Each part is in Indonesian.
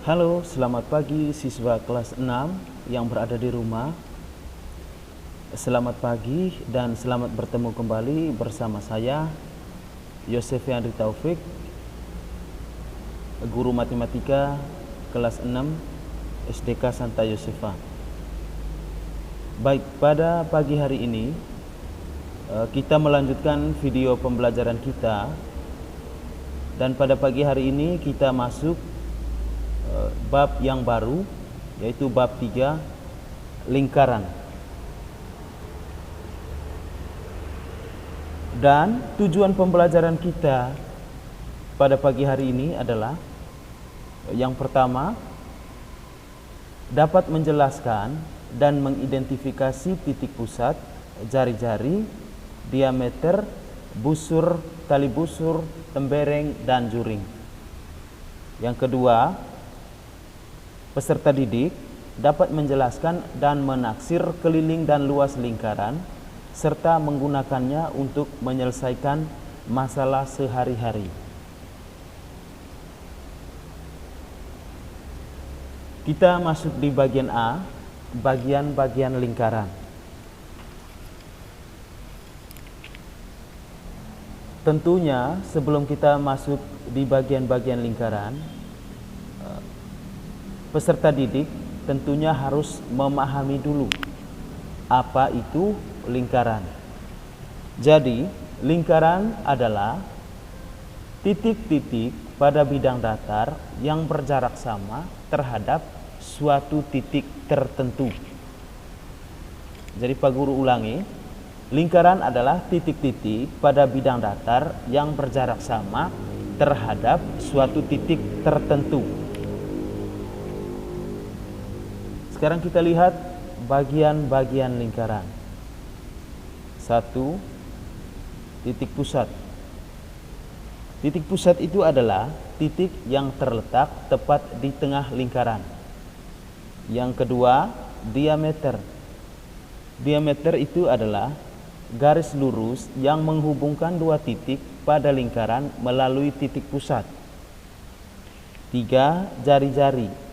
Halo, selamat pagi siswa kelas 6 yang berada di rumah. Selamat pagi dan selamat bertemu kembali bersama saya, Yosef Yandri Taufik, guru matematika kelas 6 SDK Santa Yosefa. Baik, pada pagi hari ini kita melanjutkan video pembelajaran kita, dan pada pagi hari ini kita masuk bab yang baru, yaitu bab 3, lingkaran. Dan tujuan pembelajaran kita pada pagi hari ini adalah yang pertama, dapat menjelaskan dan mengidentifikasi titik pusat, jari-jari, diameter, busur, tali busur, tembereng, dan juring. Yang kedua, peserta didik dapat menjelaskan dan menaksir keliling dan luas lingkaran serta menggunakannya untuk menyelesaikan masalah sehari-hari. Kita masuk di bagian A, bagian-bagian lingkaran. Tentunya sebelum kita masuk di bagian-bagian lingkaran, peserta didik tentunya harus memahami dulu apa itu lingkaran. Jadi, lingkaran adalah titik-titik pada bidang datar yang berjarak sama terhadap suatu titik tertentu. Jadi Pak Guru ulangi, lingkaran adalah titik-titik pada bidang datar yang berjarak sama terhadap suatu titik tertentu. Sekarang kita lihat bagian-bagian lingkaran. 1. Titik pusat. Titik pusat itu adalah titik yang terletak tepat di tengah lingkaran. Yang kedua, diameter. Diameter itu adalah garis lurus yang menghubungkan dua titik pada lingkaran melalui titik pusat. 3. Jari-jari.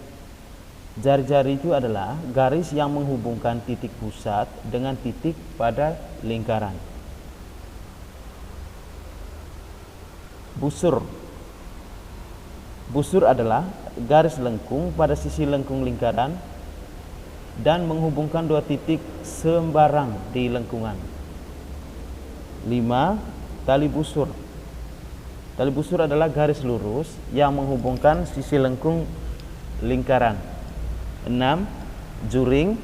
Jari-jari itu adalah garis yang menghubungkan titik pusat dengan titik pada lingkaran. Busur. Busur adalah garis lengkung pada sisi lengkung lingkaran dan menghubungkan dua titik sembarang di lengkungan. 5. Tali busur. Tali busur adalah garis lurus yang menghubungkan sisi lengkung lingkaran. 6. Juring.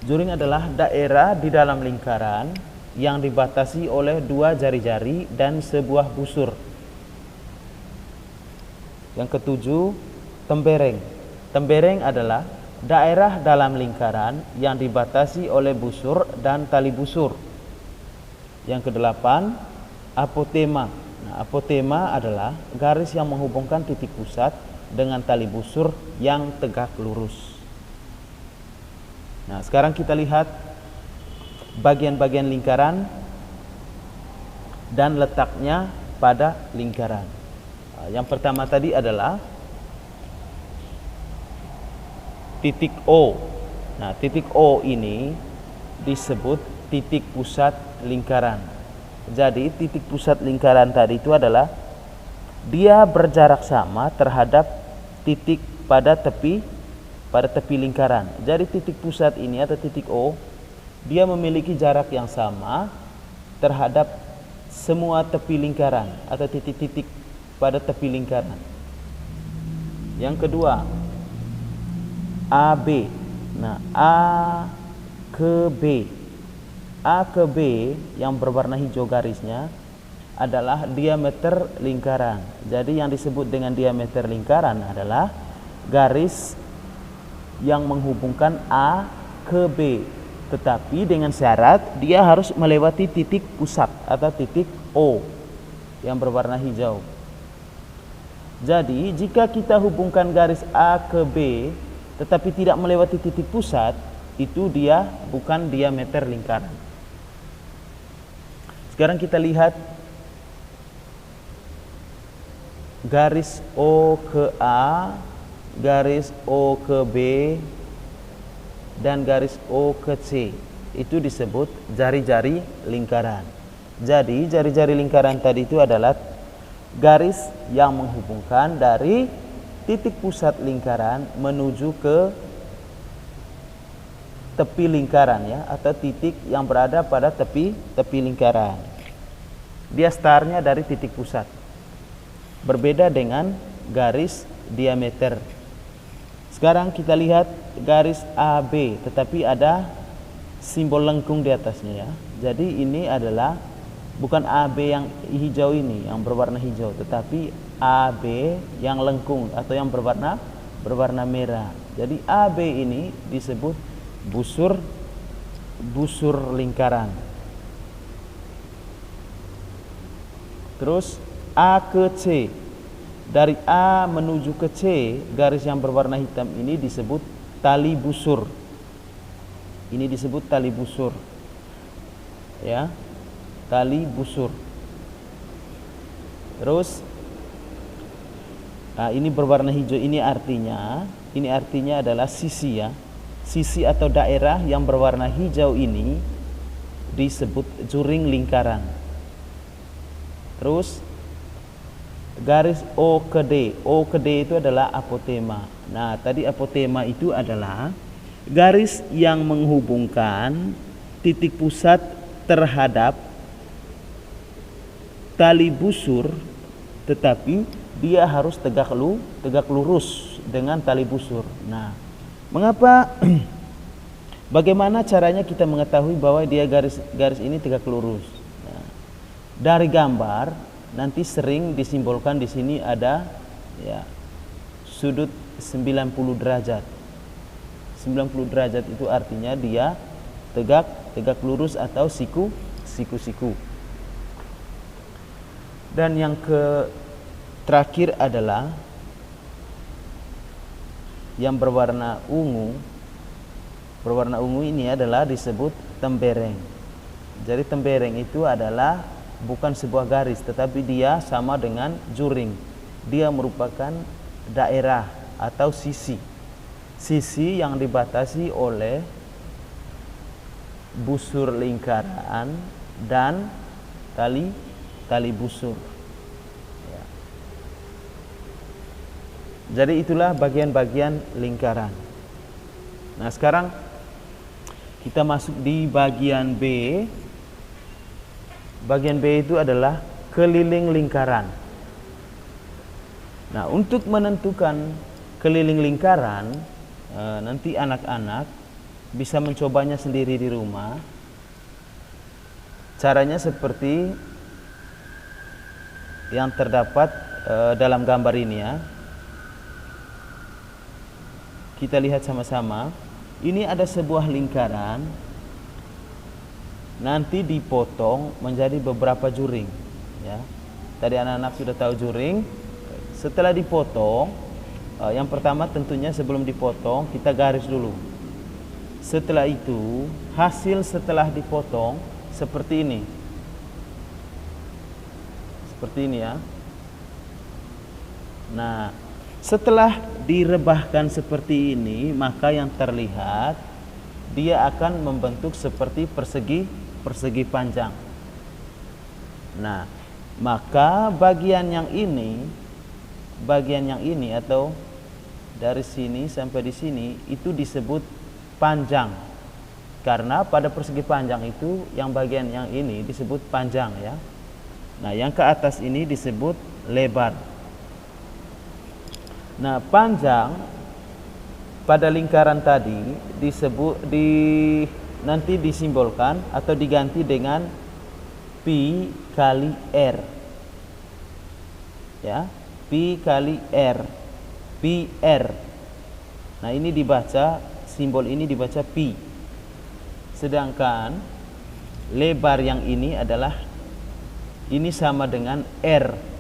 Juring adalah daerah di dalam lingkaran yang dibatasi oleh dua jari-jari dan sebuah busur. Yang ketujuh, tembereng. Tembereng adalah daerah dalam lingkaran yang dibatasi oleh busur dan tali busur. Yang kedelapan, apotema. Apotema adalah garis yang menghubungkan titik pusat dengan tali busur yang tegak lurus. Nah, sekarang kita lihat bagian-bagian lingkaran dan letaknya pada lingkaran. Yang pertama tadi adalah titik O. Nah, titik O ini disebut titik pusat lingkaran. Jadi, titik pusat lingkaran tadi itu adalah dia berjarak sama terhadap titik pada tepi lingkaran. Jadi titik pusat ini atau titik O, dia memiliki jarak yang sama terhadap semua tepi lingkaran atau titik-titik pada tepi lingkaran. Yang kedua, AB. Nah, A ke B. A ke B yang berwarna hijau garisnya adalah diameter lingkaran. Jadi yang disebut dengan diameter lingkaran adalah garis yang menghubungkan A ke B, tetapi dengan syarat dia harus melewati titik pusat atau titik O yang berwarna hijau. Jadi jika kita hubungkan garis A ke B tetapi tidak melewati titik pusat, itu dia bukan diameter lingkaran. Sekarang kita lihat garis O ke A garis O ke B, dan garis O ke C. Itu disebut jari-jari lingkaran. Jadi jari-jari lingkaran tadi itu adalah garis yang menghubungkan dari titik pusat lingkaran menuju ke tepi lingkaran ya, atau titik yang berada pada tepi lingkaran. Dia startnya dari titik pusat. Berbeda dengan garis diameter. Sekarang kita lihat garis AB, tetapi ada simbol lengkung di atasnya ya. Jadi ini adalah bukan AB yang hijau ini, yang berwarna hijau, tetapi AB yang lengkung atau yang berwarna merah. Jadi AB ini disebut busur lingkaran. Terus A ke C. Dari A menuju ke C, garis yang berwarna hitam ini disebut tali busur. Ini disebut tali busur. Ya. Tali busur. Terus ini berwarna hijau, ini artinya adalah sisi ya. Sisi atau daerah yang berwarna hijau ini disebut juring lingkaran. Terus garis O ke D. O ke D itu adalah apotema. Nah, tadi apotema itu adalah garis yang menghubungkan titik pusat terhadap tali busur, tetapi dia harus tegak lurus dengan tali busur. Nah, mengapa? Bagaimana caranya kita mengetahui bahwa dia garis ini tegak lurus? Nah, dari gambar nanti sering disimbolkan di sini ada ya sudut 90 derajat. 90 derajat itu artinya dia tegak lurus atau siku. Dan yang terakhir adalah yang berwarna ungu. Berwarna ungu ini adalah disebut tembereng. Jadi tembereng itu adalah bukan sebuah garis, tetapi dia sama dengan juring. Dia merupakan daerah atau sisi yang dibatasi oleh busur lingkaran dan tali busur ya. Jadi itulah bagian-bagian lingkaran. Nah, sekarang kita masuk di bagian B. Bagian B itu adalah keliling lingkaran. Nah, untuk menentukan keliling lingkaran, nanti anak-anak bisa mencobanya sendiri di rumah. Caranya seperti yang terdapat dalam gambar ini ya. Kita lihat sama-sama. Ini ada sebuah lingkaran, nanti dipotong menjadi beberapa juring ya. Tadi anak-anak sudah tahu juring. Setelah dipotong, yang pertama tentunya sebelum dipotong kita garis dulu. Setelah itu hasil setelah dipotong seperti ini. Seperti ini ya. Nah, setelah direbahkan seperti ini, maka yang terlihat dia akan membentuk seperti persegi panjang. Nah, maka bagian yang ini atau dari sini sampai di sini itu disebut panjang. Karena pada persegi panjang itu yang bagian yang ini disebut panjang ya. Nah, yang ke atas ini disebut lebar. Nah, panjang pada lingkaran tadi nanti disimbolkan atau diganti dengan pi kali r. Ya, pi kali r. Pi r. Nah, ini dibaca, simbol ini dibaca pi. Sedangkan lebar yang ini adalah ini sama dengan r.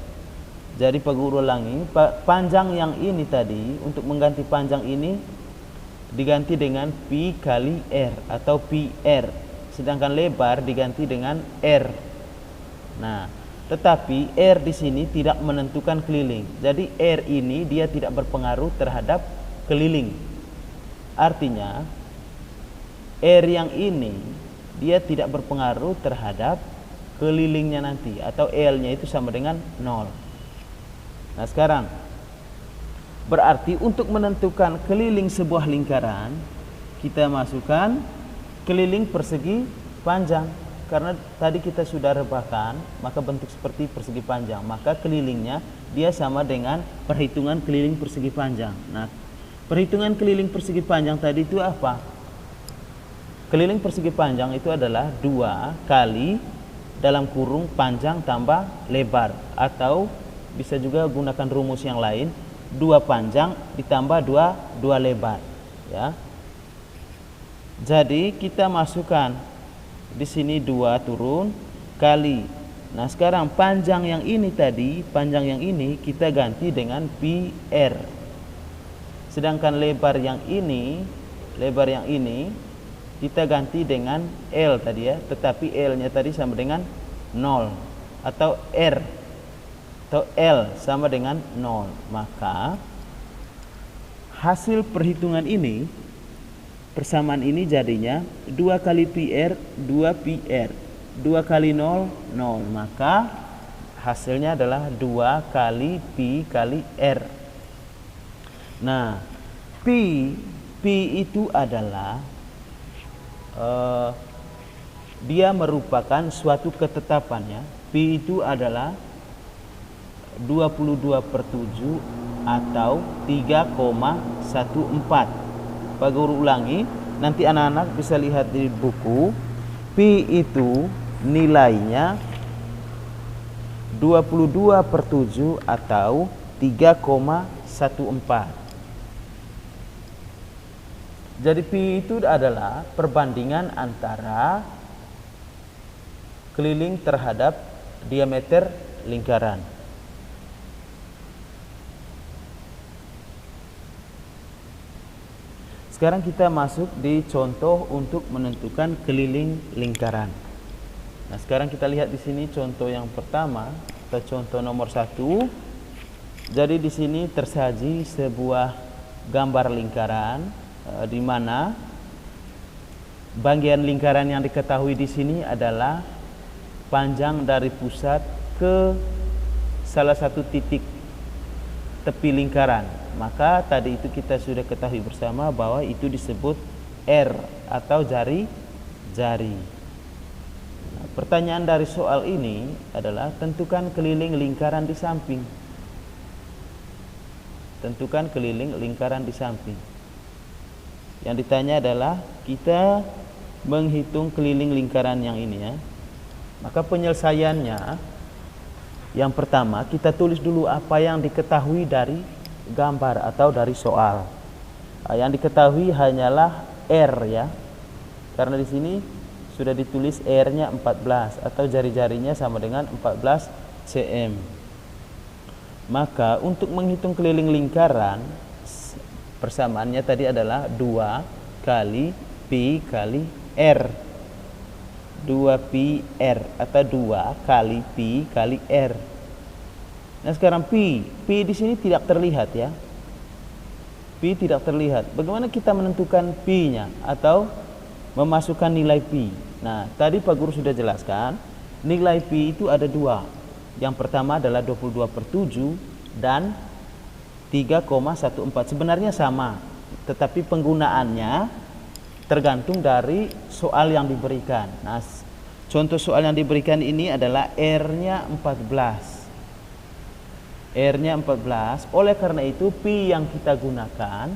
Jadi Pak ulangi, panjang yang ini tadi untuk mengganti panjang ini diganti dengan pi kali r atau pi r. Sedangkan lebar diganti dengan r. Nah, tetapi r di sini tidak menentukan keliling. Jadi r ini dia tidak berpengaruh terhadap keliling. Artinya R yang ini dia tidak berpengaruh terhadap kelilingnya nanti, atau L-nya itu sama dengan 0. Nah sekarang berarti untuk menentukan keliling sebuah lingkaran, kita masukkan keliling persegi panjang. Karena tadi kita sudah rebahkan, maka bentuk seperti persegi panjang, maka kelilingnya dia sama dengan perhitungan keliling persegi panjang. Nah, perhitungan keliling persegi panjang tadi itu apa? Keliling persegi panjang itu adalah 2 kali dalam kurung panjang tambah lebar, atau bisa juga gunakan rumus yang lain, 2 panjang ditambah 2 lebar, ya. Jadi kita masukkan di sini 2 turun kali. Nah sekarang panjang yang ini tadi, panjang yang ini kita ganti dengan pi r. Sedangkan lebar yang ini kita ganti dengan L tadi ya, tetapi L-nya tadi sama dengan 0, atau R atau L sama dengan 0. Maka hasil perhitungan ini, persamaan ini jadinya 2 kali pi r, 2 pi r, 2 kali 0, 0. Maka hasilnya adalah 2 kali pi kali r. Nah, pi itu adalah dia merupakan suatu ketetapan ya. Pi itu adalah 22/7 atau 3,14. Pak Guru ulangi, nanti anak-anak bisa lihat di buku. Pi itu nilainya 22/7 atau 3,14. Jadi pi itu adalah perbandingan antara keliling terhadap diameter lingkaran. Sekarang kita masuk di contoh untuk menentukan keliling lingkaran. Nah, sekarang kita lihat di sini contoh yang pertama atau contoh nomor 1. Jadi di sini tersaji sebuah gambar lingkaran di mana bagian lingkaran yang diketahui di sini adalah panjang dari pusat ke salah satu titik tepi lingkaran. Maka tadi itu kita sudah ketahui bersama bahwa itu disebut R atau jari-jari. Nah, pertanyaan dari soal ini adalah tentukan keliling lingkaran di samping. Tentukan keliling lingkaran di samping. Yang ditanya adalah kita menghitung keliling lingkaran yang ini ya. Maka penyelesaiannya, yang pertama kita tulis dulu apa yang diketahui dari gambar atau dari soal. Yang diketahui hanyalah R ya. Karena di sini sudah ditulis R-nya 14 atau jari-jarinya sama dengan 14 cm. Maka untuk menghitung keliling lingkaran, persamaannya tadi adalah 2 kali pi kali R. 2 pi R atau 2 kali pi kali R. Nah sekarang pi di sini tidak terlihat ya. Pi tidak terlihat. Bagaimana kita menentukan pi-nya atau memasukkan nilai pi? Nah tadi Pak Guru sudah jelaskan, nilai pi itu ada 2. Yang pertama adalah 22/7 dan 3,14. Sebenarnya sama, tetapi penggunaannya tergantung dari soal yang diberikan. Nah, contoh soal yang diberikan ini adalah R-nya 14. R-nya 14. Oleh karena itu pi yang kita gunakan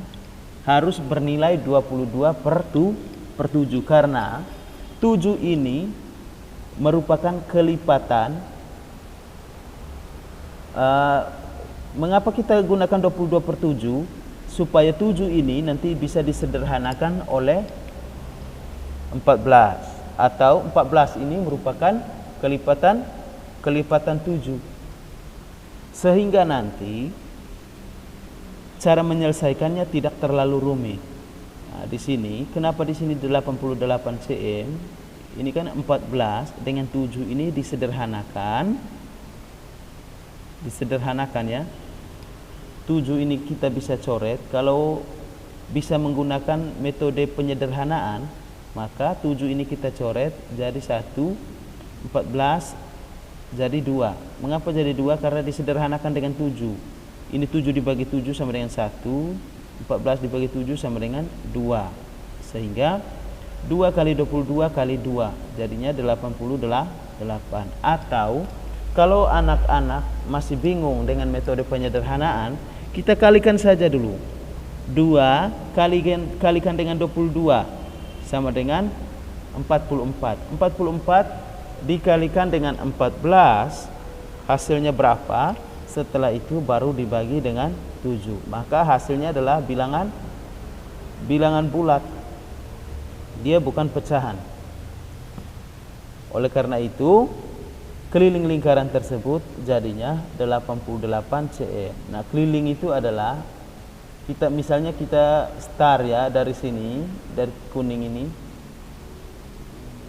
harus bernilai 22/7 karena 7 ini merupakan kelipatan. Mengapa kita gunakan 22/7? Supaya 7 ini nanti bisa disederhanakan oleh 14, atau 14 ini merupakan kelipatan 7. Sehingga nanti cara menyelesaikannya tidak terlalu rumit. Nah, di sini kenapa di sini 88 cm? Ini kan 14 dengan 7 ini disederhanakan ya. 7 ini kita bisa coret. Kalau bisa menggunakan metode penyederhanaan, maka 7 ini kita coret jadi 1, 14 jadi 2. Mengapa jadi 2? Karena disederhanakan dengan 7. Ini 7 dibagi 7 sama dengan 1, 14 dibagi 7 sama dengan 2. Sehingga 2 kali 22 kali 2 jadinya 88. Atau kalau anak-anak masih bingung dengan metode penyederhanaan, kita kalikan saja dulu. 2 kalikan dengan 22 sama dengan 44. 44 dikalikan dengan 14 hasilnya berapa? Setelah itu baru dibagi dengan 7. Maka hasilnya adalah bilangan bulat. Dia bukan pecahan. Oleh karena itu, keliling lingkaran tersebut jadinya 88 cm. Nah, keliling itu adalah misalnya kita start ya dari sini, dari kuning ini.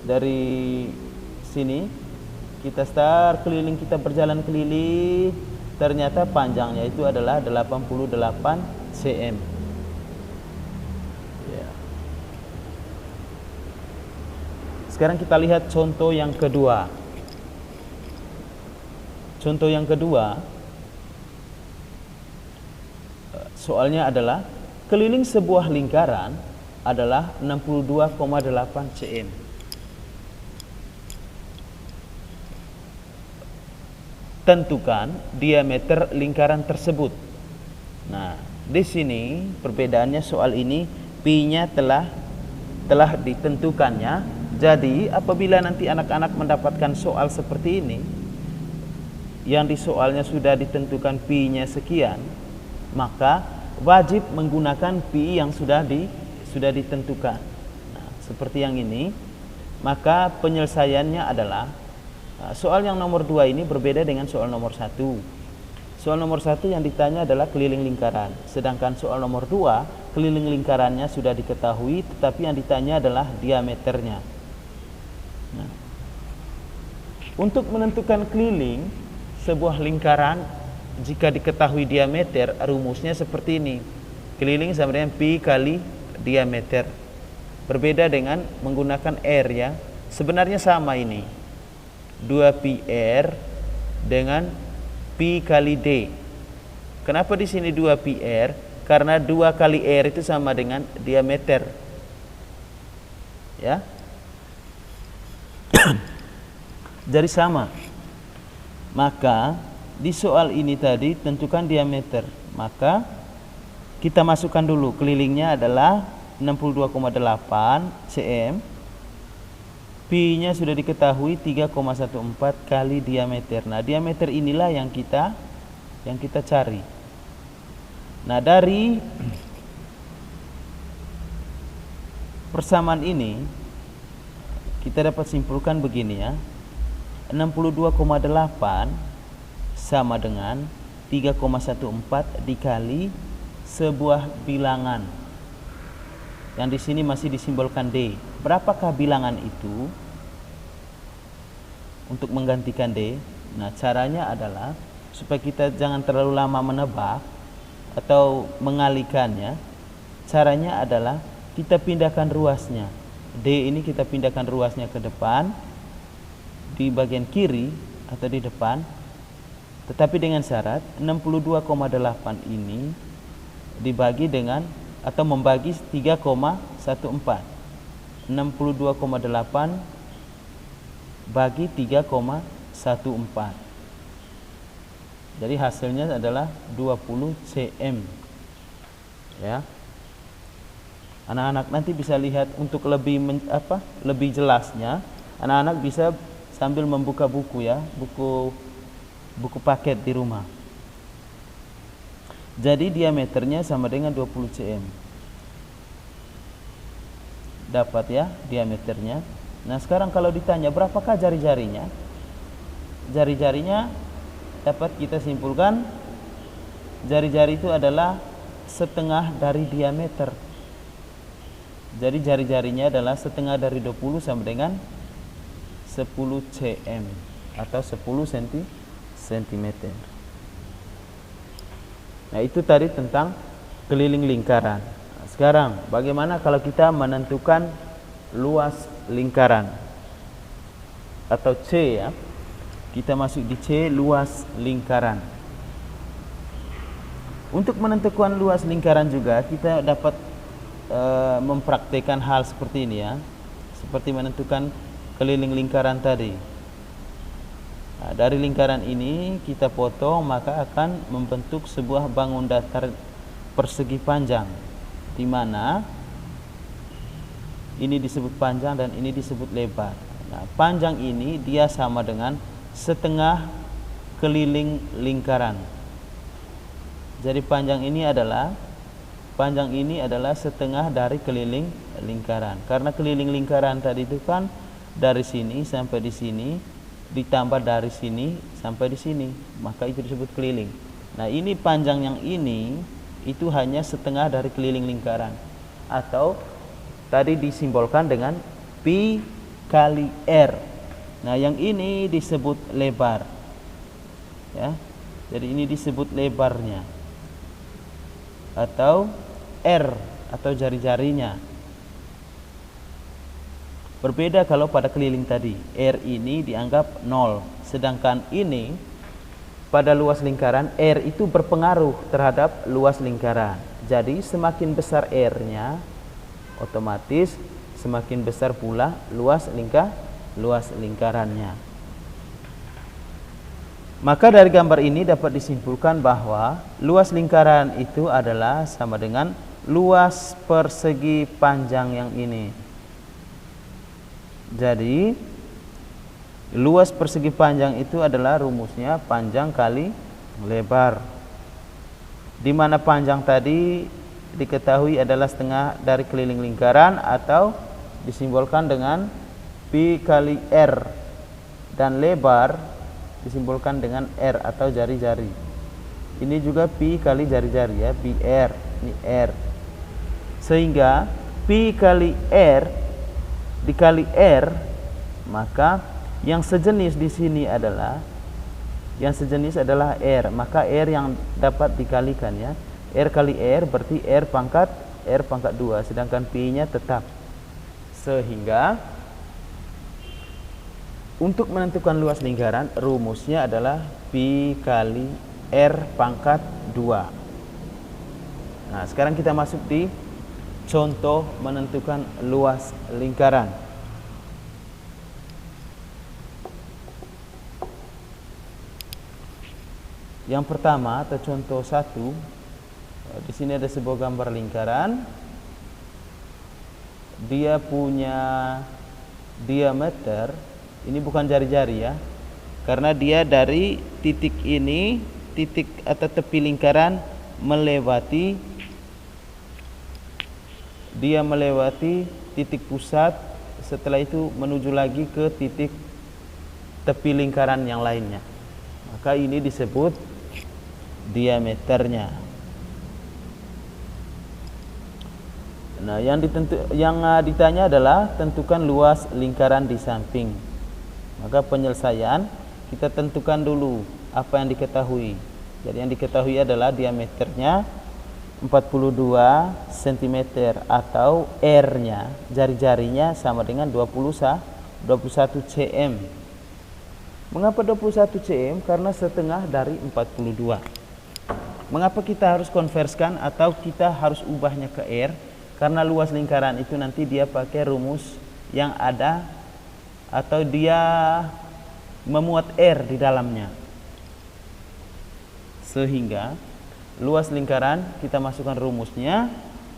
Dari sini kita start keliling, kita berjalan keliling, ternyata panjangnya itu adalah 88 cm. Ya. Sekarang kita lihat contoh yang kedua. Contoh yang kedua, soalnya adalah keliling sebuah lingkaran adalah 62,8 cm. Tentukan diameter lingkaran tersebut. Nah, di sini perbedaannya soal ini pi-nya telah ditentukannya. Jadi apabila nanti anak-anak mendapatkan soal seperti ini, yang di soalnya sudah ditentukan pi-nya sekian, maka wajib menggunakan pi yang sudah ditentukan. Nah, seperti yang ini, maka penyelesaiannya adalah soal yang nomor 2 ini berbeda dengan soal nomor 1. Soal nomor 1 yang ditanya adalah keliling lingkaran, sedangkan soal nomor 2 keliling lingkarannya sudah diketahui, tetapi yang ditanya adalah diameternya. Nah, untuk menentukan keliling sebuah lingkaran, jika diketahui diameter, rumusnya seperti ini. Keliling sama dengan pi kali diameter. Berbeda dengan menggunakan R ya. Sebenarnya sama ini. 2pi R dengan pi kali D. Kenapa di sini 2pi R? Karena 2 kali R itu sama dengan diameter. Ya. Jadi sama. Maka di soal ini tadi tentukan diameter. Maka kita masukkan dulu kelilingnya adalah 62,8 cm. Pi-nya sudah diketahui 3,14 kali diameter. Nah, diameter inilah yang kita cari. Nah, dari persamaan ini kita dapat simpulkan begini ya. 62,8 sama dengan 3,14 dikali sebuah bilangan. Yang di sini masih disimbolkan D. Berapakah bilangan itu? Untuk menggantikan D, nah caranya adalah supaya kita jangan terlalu lama menebak atau mengalihkannya. Caranya adalah kita pindahkan ruasnya. D ini kita pindahkan ruasnya ke depan, di bagian kiri atau di depan, tetapi dengan syarat 62,8 ini dibagi dengan atau membagi 3,14. 62,8 bagi 3,14. Jadi hasilnya adalah 20 cm. Ya. Anak-anak nanti bisa lihat untuk lebih jelasnya, anak-anak bisa sambil membuka buku ya, buku paket di rumah. Jadi diameternya sama dengan 20 cm. Dapat ya diameternya. Nah, sekarang kalau ditanya berapakah jari-jarinya? Jari-jarinya dapat kita simpulkan jari-jari itu adalah setengah dari diameter. Jadi jari-jarinya adalah setengah dari 20 sama dengan 10 cm atau 10 cm. Nah, itu tadi tentang keliling lingkaran. sekarang bagaimana kalau kita menentukan luas lingkaran atau C ya. Kita masuk di C, luas lingkaran. Untuk menentukan luas lingkaran juga kita dapat mempraktikkan hal seperti ini ya. Seperti menentukan keliling lingkaran tadi. Nah, dari lingkaran ini kita potong maka akan membentuk sebuah bangun datar persegi panjang, di mana ini disebut panjang dan ini disebut lebar. Nah, panjang ini dia sama dengan setengah keliling lingkaran. Jadi panjang ini adalah setengah dari keliling lingkaran. Karena keliling lingkaran tadi itu kan dari sini sampai di sini ditambah dari sini sampai di sini, maka itu disebut keliling. Nah, ini panjang yang ini itu hanya setengah dari keliling lingkaran, atau tadi disimbolkan dengan pi kali r. Nah, yang ini disebut lebar. Ya. Jadi ini disebut lebarnya. Atau R atau jari-jarinya. Berbeda kalau pada keliling tadi. R ini dianggap 0. Sedangkan ini pada luas lingkaran R itu berpengaruh terhadap luas lingkaran. Jadi semakin besar R-nya, otomatis semakin besar pula luas lingkarannya. Maka dari gambar ini dapat disimpulkan bahwa luas lingkaran itu adalah sama dengan luas persegi panjang yang ini. Jadi luas persegi panjang itu adalah rumusnya panjang kali lebar, di mana panjang tadi diketahui adalah setengah dari keliling lingkaran atau disimbolkan dengan pi kali r, dan lebar disimbolkan dengan r atau jari-jari. Ini juga pi kali jari-jari ya, pi r, ini r. Sehingga pi kali r dikali r, maka yang sejenis di sini adalah r, maka r yang dapat dikalikan ya. R kali r berarti r pangkat 2, sedangkan pi-nya tetap. Sehingga untuk menentukan luas lingkaran rumusnya adalah pi kali r pangkat 2. Nah, sekarang kita masuk di contoh menentukan luas lingkaran. Yang pertama atau contoh 1, di sini ada sebuah gambar lingkaran. Dia punya diameter, ini bukan jari-jari ya, karena dia dari titik ini, titik atau tepi lingkaran melewati titik pusat, setelah itu menuju lagi ke titik tepi lingkaran yang lainnya. Maka ini disebut diameternya. Nah, yang ditanya adalah tentukan luas lingkaran di samping. Maka penyelesaian kita tentukan dulu apa yang diketahui. Jadi yang diketahui adalah diameternya 42 cm atau R-nya, jari-jarinya sama dengan 21 cm. Mengapa 21 cm? Karena setengah dari 42. Mengapa kita harus konversikan atau kita harus ubahnya ke R? Karena luas lingkaran itu nanti dia pakai rumus yang ada atau dia memuat R di dalamnya. Sehingga luas lingkaran kita masukkan rumusnya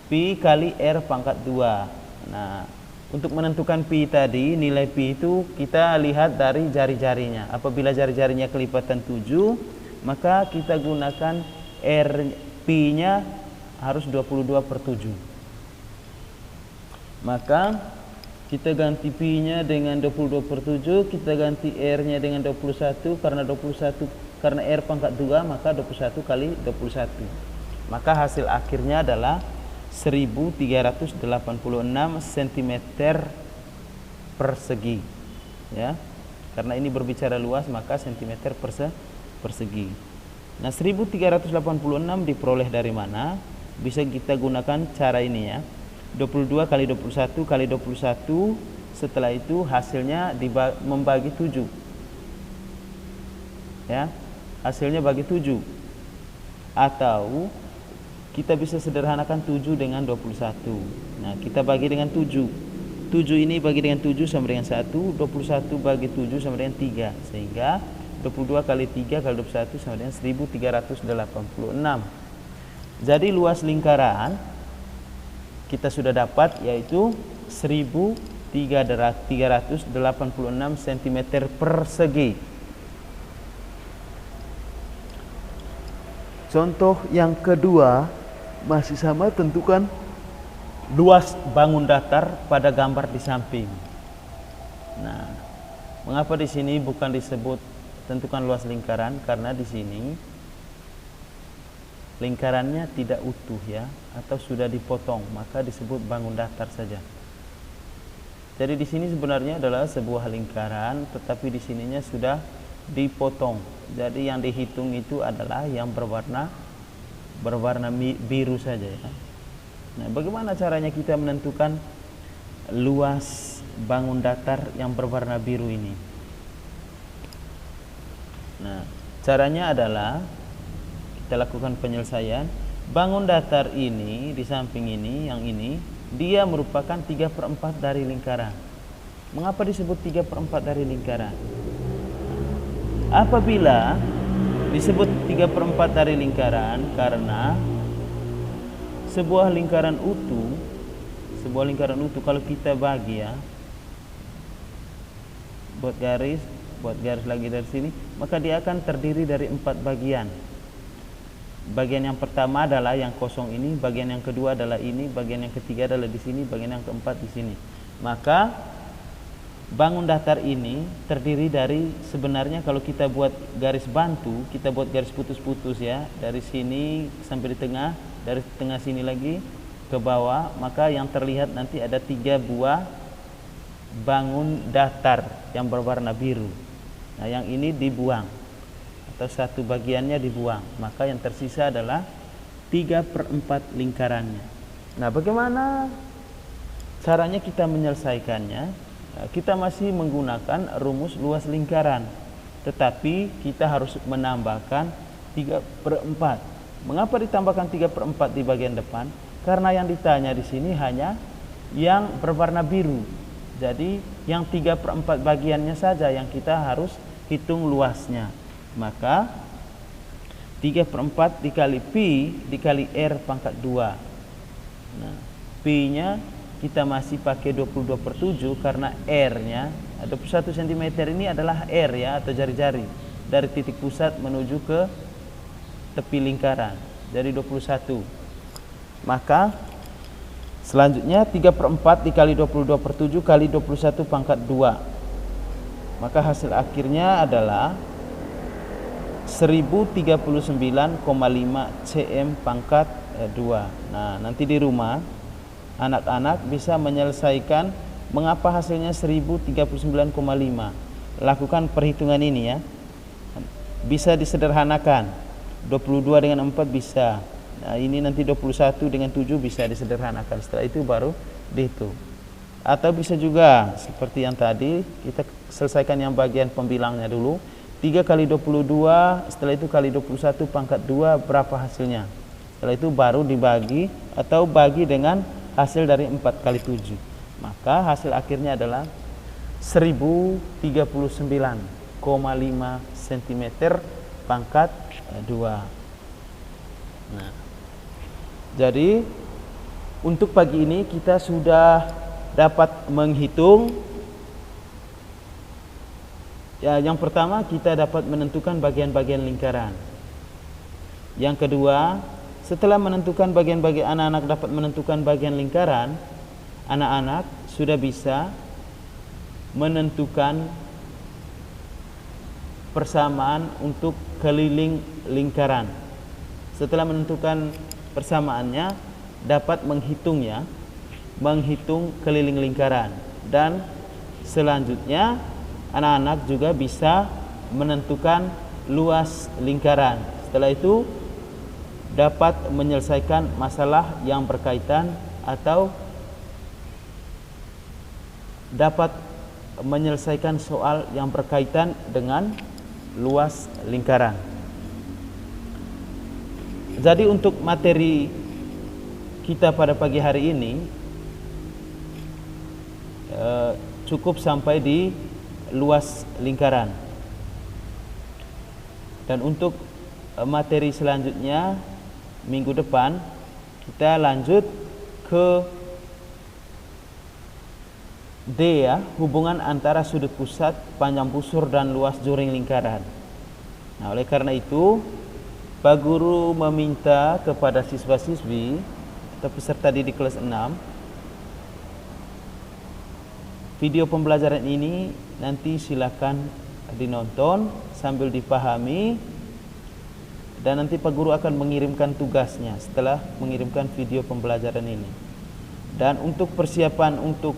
pi kali R pangkat 2. Nah, untuk menentukan pi tadi, nilai pi itu kita lihat dari jari-jarinya. Apabila jari-jarinya kelipatan 7, maka kita gunakan R pi-nya harus 22/7. Maka kita ganti pi-nya dengan 22/7, kita ganti R-nya dengan 21, karena R pangkat 2, maka 21 kali 21. Maka hasil akhirnya adalah 1386 cm persegi. Ya. Karena ini berbicara luas, maka cm persegi. Nah, 1386 diperoleh dari mana? bisa kita gunakan cara ini ya. 22 kali 21 kali 21, setelah itu hasilnya membagi 7 ya, hasilnya bagi 7. Atau kita bisa sederhanakan 7 dengan 21. Nah, kita bagi dengan 7. 7 ini bagi dengan 7 sama dengan 1, 21 bagi 7 sama dengan 3, sehingga 22 kali 3 kali 21 sama dengan 1386. Jadi luas lingkaran kita sudah dapat, yaitu 1386 cm persegi. Contoh yang kedua masih sama, tentukan luas bangun datar pada gambar di samping. Nah, mengapa di sini bukan disebut tentukan luas lingkaran? Karena di sini lingkarannya tidak utuh ya, atau sudah dipotong, maka disebut bangun datar saja. Jadi di sini sebenarnya adalah sebuah lingkaran, tetapi di sininya sudah dipotong. Jadi yang dihitung itu adalah yang berwarna biru saja ya. Nah, bagaimana caranya kita menentukan luas bangun datar yang berwarna biru ini? Nah, caranya adalah kita lakukan penyelesaian. Bangun datar ini di samping ini, yang ini, dia merupakan 3/4 dari lingkaran. Mengapa disebut 3/4 dari lingkaran? Apabila disebut 3/4 dari lingkaran, karena sebuah lingkaran utuh kalau kita bagi ya, buat garis lagi dari sini, maka dia akan terdiri dari 4 bagian. Bagian yang pertama adalah yang kosong ini, bagian yang kedua adalah ini, bagian yang ketiga adalah di sini, bagian yang keempat di sini. Maka bangun datar ini terdiri dari, sebenarnya kalau kita buat garis bantu, kita buat garis putus-putus ya, dari sini sampai di tengah, dari tengah sini lagi ke bawah, maka yang terlihat nanti ada 3 buah bangun datar yang berwarna biru. Nah, yang ini dibuang atau satu bagiannya dibuang, maka yang tersisa adalah 3/4 lingkarannya. Nah, bagaimana caranya kita menyelesaikannya? Nah, kita masih menggunakan rumus luas lingkaran, tetapi kita harus menambahkan 3/4. Mengapa ditambahkan 3/4 di bagian depan? Karena yang ditanya di sini hanya yang berwarna biru. Jadi yang 3/4 bagiannya saja yang kita harus hitung luasnya. Maka 3/4 dikali pi dikali R pangkat 2. Nah, pi nya kita masih pakai 22/7 karena R-nya 21 cm ini adalah R ya, atau jari-jari dari titik pusat menuju ke tepi lingkaran. Jadi 21. Maka selanjutnya 3/4 dikali 22/7 kali 21 pangkat 2. Maka hasil akhirnya adalah 1039,5 cm pangkat 2. Nah, nanti di rumah anak-anak bisa menyelesaikan mengapa hasilnya 1039,5. Lakukan perhitungan ini ya. Bisa disederhanakan. 22 dengan 4 bisa. Nah, ini nanti 21 dengan 7 bisa disederhanakan. Setelah itu baru dihitung. Atau bisa juga seperti yang tadi, kita selesaikan yang bagian pembilangnya dulu. 3 kali 22, setelah itu kali 21 pangkat 2, berapa hasilnya? Setelah itu baru dibagi atau bagi dengan hasil dari 4 kali 7. Maka hasil akhirnya adalah 1039,5 cm pangkat 2. Nah, jadi untuk pagi ini kita sudah dapat menghitung ya. Yang pertama, kita dapat menentukan bagian-bagian lingkaran. Yang kedua, setelah menentukan bagian-bagian, anak-anak dapat menentukan bagian lingkaran, anak-anak sudah bisa menentukan persamaan untuk keliling lingkaran. Setelah menentukan persamaannya, dapat menghitungnya, menghitung keliling lingkaran. Dan selanjutnya anak-anak juga bisa menentukan luas lingkaran. Setelah itu dapat menyelesaikan masalah yang berkaitan atau dapat menyelesaikan soal yang berkaitan dengan luas lingkaran. Jadi untuk materi kita pada pagi hari ini cukup sampai di luas lingkaran. Dan untuk materi selanjutnya minggu depan kita lanjut ke D ya, hubungan antara sudut pusat, panjang busur dan luas juring lingkaran. Nah, oleh karena itu Pak Guru meminta kepada siswa-siswi atau peserta didik kelas 6, video pembelajaran ini nanti silakan dinonton sambil dipahami, dan nanti Pak Guru akan mengirimkan tugasnya setelah mengirimkan video pembelajaran ini. Dan untuk persiapan untuk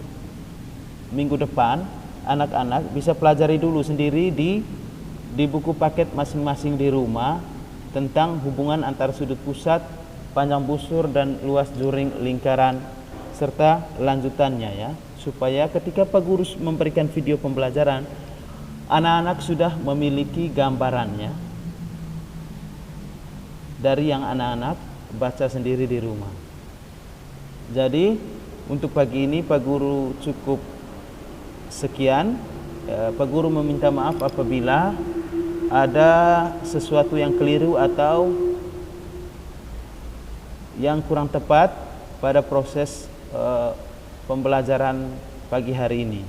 minggu depan, anak-anak bisa pelajari dulu sendiri di buku paket masing-masing di rumah tentang hubungan antara sudut pusat, panjang busur dan luas juring lingkaran serta lanjutannya ya, supaya ketika Pak Guru memberikan video pembelajaran, anak-anak sudah memiliki gambarannya dari yang anak-anak baca sendiri di rumah. Jadi untuk pagi ini Pak Guru cukup sekian. Pak Guru meminta maaf apabila ada sesuatu yang keliru atau yang kurang tepat pada proses pembelajaran pagi hari ini.